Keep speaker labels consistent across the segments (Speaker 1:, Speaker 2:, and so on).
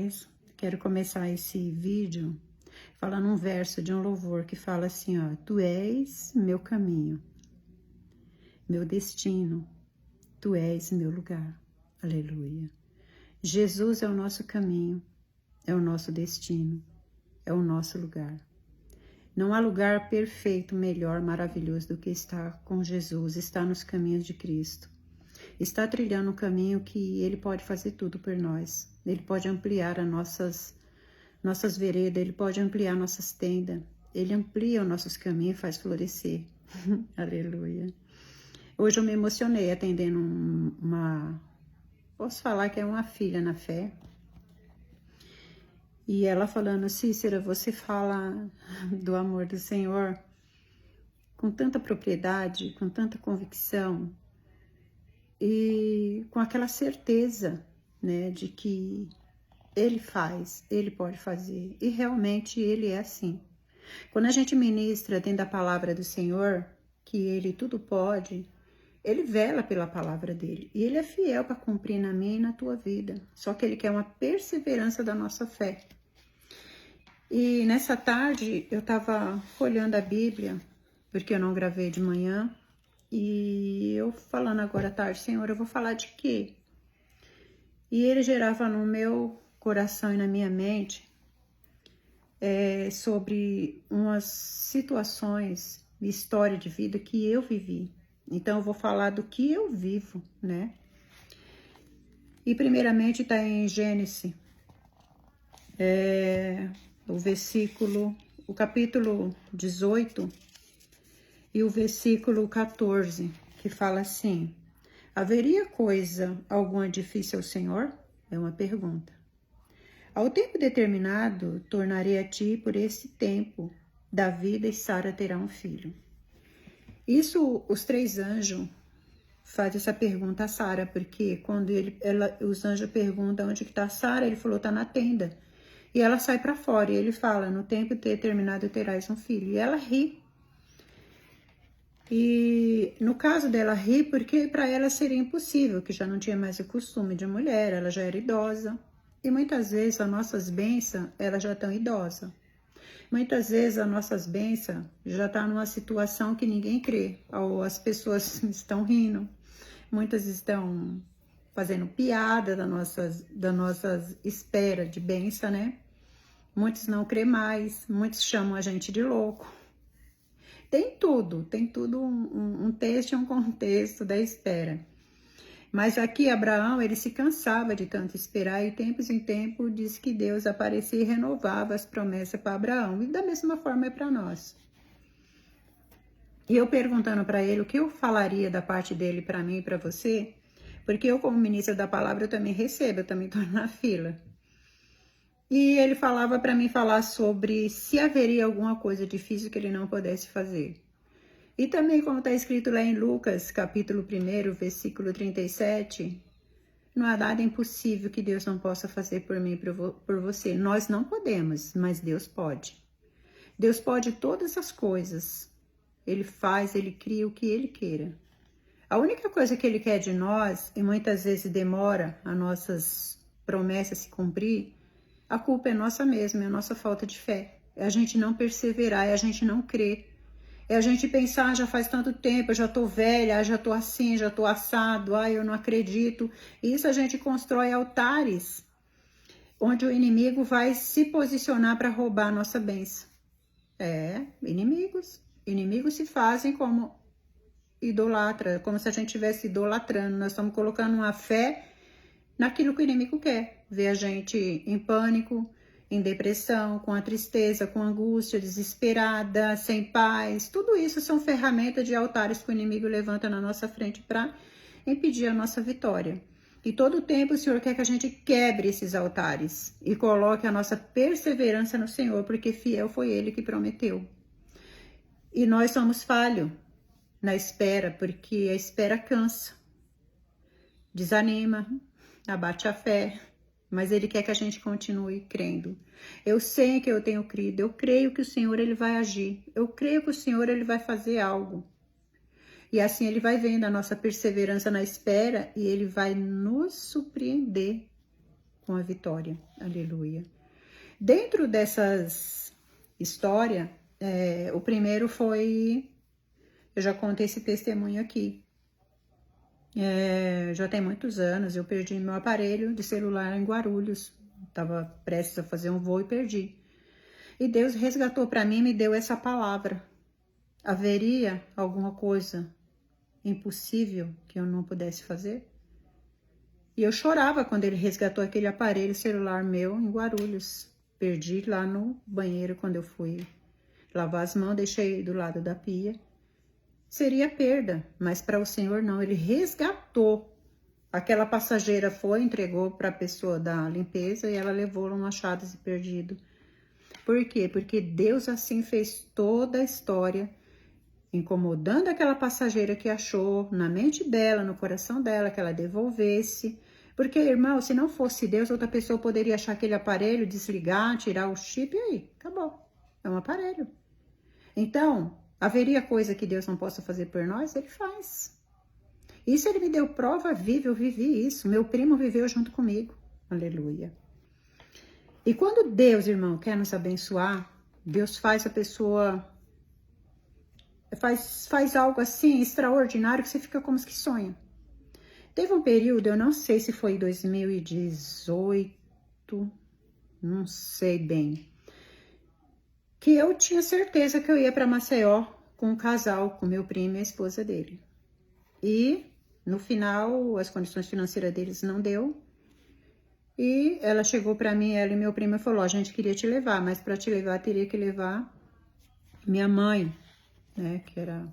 Speaker 1: paz. Quero começar esse vídeo falando um verso de um louvor que fala assim, ó: Tu és meu caminho, meu destino, Tu és meu lugar. Aleluia. Jesus é o nosso caminho, é o nosso destino, é o nosso lugar. Não há lugar perfeito, melhor, maravilhoso do que estar com Jesus, estar nos caminhos de Cristo. Está trilhando um caminho que Ele pode fazer tudo por nós. Ele pode ampliar as nossas veredas, Ele pode ampliar nossas tendas. Ele amplia os nossos caminhos e faz florescer. Aleluia. Hoje eu me emocionei atendendo posso falar que é uma filha na fé. E ela falando: Cícera, você fala do amor do Senhor com tanta propriedade, com tanta convicção e com aquela certeza, né, de que Ele faz, Ele pode fazer. E realmente Ele é assim. Quando a gente ministra dentro da palavra do Senhor, que Ele tudo pode, Ele vela pela palavra dEle. E Ele é fiel para cumprir na minha e na tua vida. Só que Ele quer uma perseverança da nossa fé. E nessa tarde eu estava olhando a Bíblia, porque eu não gravei de manhã. E eu falando agora à tarde: Senhor, eu vou falar de quê? E Ele gerava no meu coração e na minha mente sobre umas situações, história de vida que eu vivi. Então eu vou falar do que eu vivo, né? E primeiramente está em Gênesis, o capítulo 18 e o versículo 14, que fala assim: haveria coisa alguma difícil ao Senhor? É uma pergunta. Ao tempo determinado, tornarei a ti por esse tempo da vida e Sara terá um filho. Isso, os 3 anjos fazem essa pergunta a Sara, porque quando os anjos perguntam onde que está Sara, ele falou: está na tenda. E ela sai para fora e ele fala: no tempo determinado terás um filho. E ela ri. E no caso dela rir, porque para ela seria impossível, que já não tinha mais o costume de mulher, ela já era idosa. E muitas vezes as nossas bênçãos, elas já estão idosas. Muitas vezes as nossas bênçãos já estão numa situação que ninguém crê, ou as pessoas estão rindo. Muitas estão fazendo piada da nossas espera de bênção, né? Muitos não crê mais, muitos chamam a gente de louco. Tem tudo um texto e um contexto da espera. Mas aqui Abraão, ele se cansava de tanto esperar e tempos em tempos diz que Deus aparecia e renovava as promessas para Abraão. E da mesma forma é para nós. E eu perguntando para ele o que eu falaria da parte dele para mim e para você, porque eu como ministra da palavra eu também recebo, eu também estou na fila. E ele falava para mim falar sobre se haveria alguma coisa difícil que ele não pudesse fazer. E também, como está escrito lá em Lucas, capítulo 1, versículo 37, não há nada impossível que Deus não possa fazer por mim e por você. Nós não podemos, mas Deus pode. Deus pode todas as coisas. Ele faz, Ele cria o que Ele queira. A única coisa que Ele quer de nós, e muitas vezes demora as nossas promessas se cumprir, a culpa é nossa mesma, é a nossa falta de fé. É a gente não perseverar, é a gente não crer. É a gente pensar: já faz tanto tempo, eu já tô velha, já tô assim, já tô assado, eu não acredito. Isso a gente constrói altares, onde o inimigo vai se posicionar para roubar a nossa bênção. Inimigos. Inimigos se fazem como idolatra, como se a gente estivesse idolatrando. Nós estamos colocando uma fé naquilo que o inimigo quer. Ver a gente em pânico, em depressão, com a tristeza, com angústia, desesperada, sem paz. Tudo isso são ferramentas de altares que o inimigo levanta na nossa frente para impedir a nossa vitória. E todo o tempo o Senhor quer que a gente quebre esses altares e coloque a nossa perseverança no Senhor, porque fiel foi Ele que prometeu. E nós somos falhos na espera, porque a espera cansa, desanima, abate a fé. Mas Ele quer que a gente continue crendo. Eu sei que eu tenho crido, eu creio que o Senhor Ele vai agir. Eu creio que o Senhor Ele vai fazer algo. E assim Ele vai vendo a nossa perseverança na espera e Ele vai nos surpreender. com a vitória. Aleluia. Dentro dessas histórias, o primeiro foi... Eu já contei esse testemunho aqui. Já tem muitos anos, eu perdi meu aparelho de celular em Guarulhos. Estava prestes a fazer um voo e perdi. E Deus resgatou para mim e me deu essa palavra. Haveria alguma coisa impossível que eu não pudesse fazer? E eu chorava quando ele resgatou aquele aparelho celular meu em Guarulhos. Perdi lá no banheiro quando eu fui lavar as mãos, deixei do lado da pia. Seria perda, mas para o Senhor não, ele resgatou. Aquela passageira foi, entregou para a pessoa da limpeza e ela levou um achado de perdido. Por quê? Porque Deus assim fez toda a história, incomodando aquela passageira que achou na mente dela, no coração dela, que ela devolvesse. Porque, irmão, se não fosse Deus, outra pessoa poderia achar aquele aparelho, desligar, tirar o chip e aí, acabou. É um aparelho. Então, haveria coisa que Deus não possa fazer por nós? Ele faz. Isso ele me deu prova viva, eu vivi isso. Meu primo viveu junto comigo. Aleluia. E quando Deus, irmão, quer nos abençoar, Deus faz a pessoa... Faz algo assim extraordinário que você fica como que sonha. Teve um período, eu não sei se foi 2018, não sei bem, que eu tinha certeza que eu ia para Maceió com um casal, com meu primo e a esposa dele. E no final, as condições financeiras deles não deu. E ela chegou para mim, ela e meu primo, e falou: a gente queria te levar, mas para te levar teria que levar minha mãe, né, que era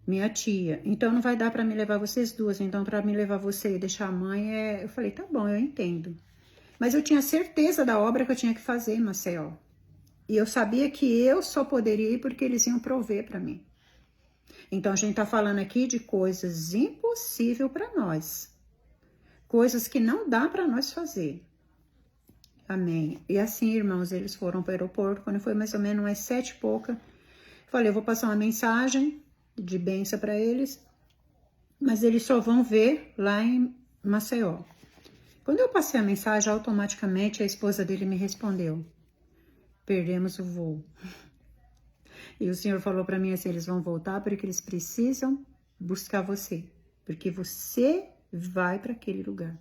Speaker 1: minha tia. Então não vai dar para me levar vocês duas, então para me levar você e deixar a mãe Eu falei, tá bom, eu entendo. Mas eu tinha certeza da obra que eu tinha que fazer em Maceió. E eu sabia que eu só poderia ir porque eles iam prover para mim. Então a gente tá falando aqui de coisas impossíveis para nós. Coisas que não dá para nós fazer. Amém. E assim, irmãos, eles foram para o aeroporto, quando foi mais ou menos umas 7 e pouca, falei, eu vou passar uma mensagem de bênção para eles, mas eles só vão ver lá em Maceió. Quando eu passei a mensagem, automaticamente a esposa dele me respondeu: perdemos o voo. E o Senhor falou para mim assim, eles vão voltar porque eles precisam buscar você, porque você vai para aquele lugar.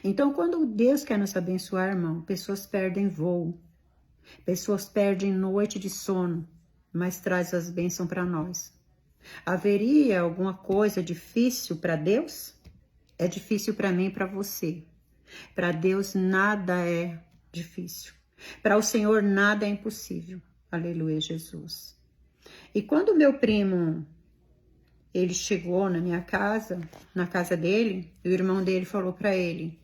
Speaker 1: Então, quando Deus quer nos abençoar, irmão, pessoas perdem voo, pessoas perdem noite de sono, mas traz as bênçãos para nós. Haveria alguma coisa difícil para Deus? É difícil para mim e para você. Para Deus nada é difícil. Para o Senhor nada é impossível. Aleluia, Jesus. E quando meu primo, ele chegou na minha casa, na casa dele, o irmão dele falou para ele,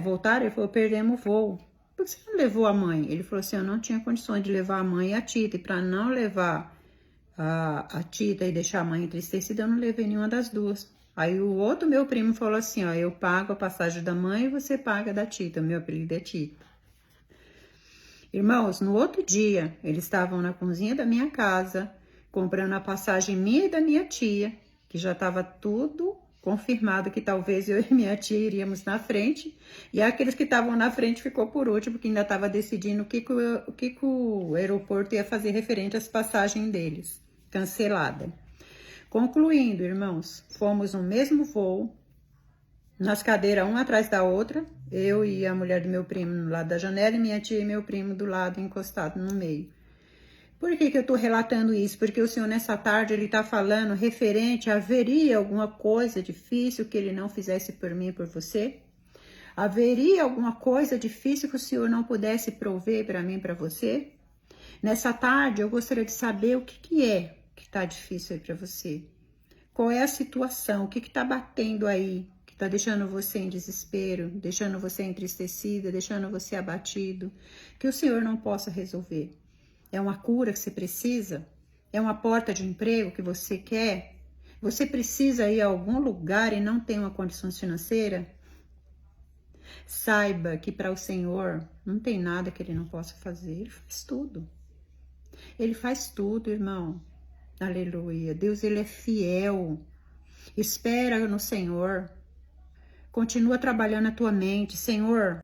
Speaker 1: voltaram? Ele falou, perdemos o voo. Por que você não levou a mãe? Ele falou assim, eu não tinha condições de levar a mãe e a Tita, e para não levar a Tita e deixar a mãe entristecida, eu não levei nenhuma das duas. Aí o outro meu primo falou assim, ó, eu pago a passagem da mãe e você paga da Tita, meu apelido é Tita. Irmãos, no outro dia, eles estavam na cozinha da minha casa, comprando a passagem minha e da minha tia, que já estava tudo confirmado que talvez eu e minha tia iríamos na frente, e aqueles que estavam na frente ficou por último, porque ainda estava decidindo o que o aeroporto ia fazer referente às passagens deles, cancelada. Concluindo, irmãos, fomos no mesmo voo, nas cadeiras uma atrás da outra, eu e a mulher do meu primo no lado da janela e minha tia e meu primo do lado encostado no meio. Por que eu tô relatando isso? Porque o Senhor nessa tarde ele tá falando referente a haveria alguma coisa difícil que ele não fizesse por mim e por você? Haveria alguma coisa difícil que o Senhor não pudesse prover para mim e para você? Nessa tarde eu gostaria de saber o que é que tá difícil aí para você. Qual é a situação? O que tá batendo aí? Que tá deixando você em desespero, deixando você entristecida, deixando você abatido? Que o Senhor não possa resolver. É uma cura que você precisa? É uma porta de emprego que você quer? Você precisa ir a algum lugar e não tem uma condição financeira? Saiba que para o Senhor não tem nada que Ele não possa fazer. Ele faz tudo. Ele faz tudo, irmão. Aleluia. Deus, Ele é fiel. Espera no Senhor. Continua trabalhando a tua mente, Senhor.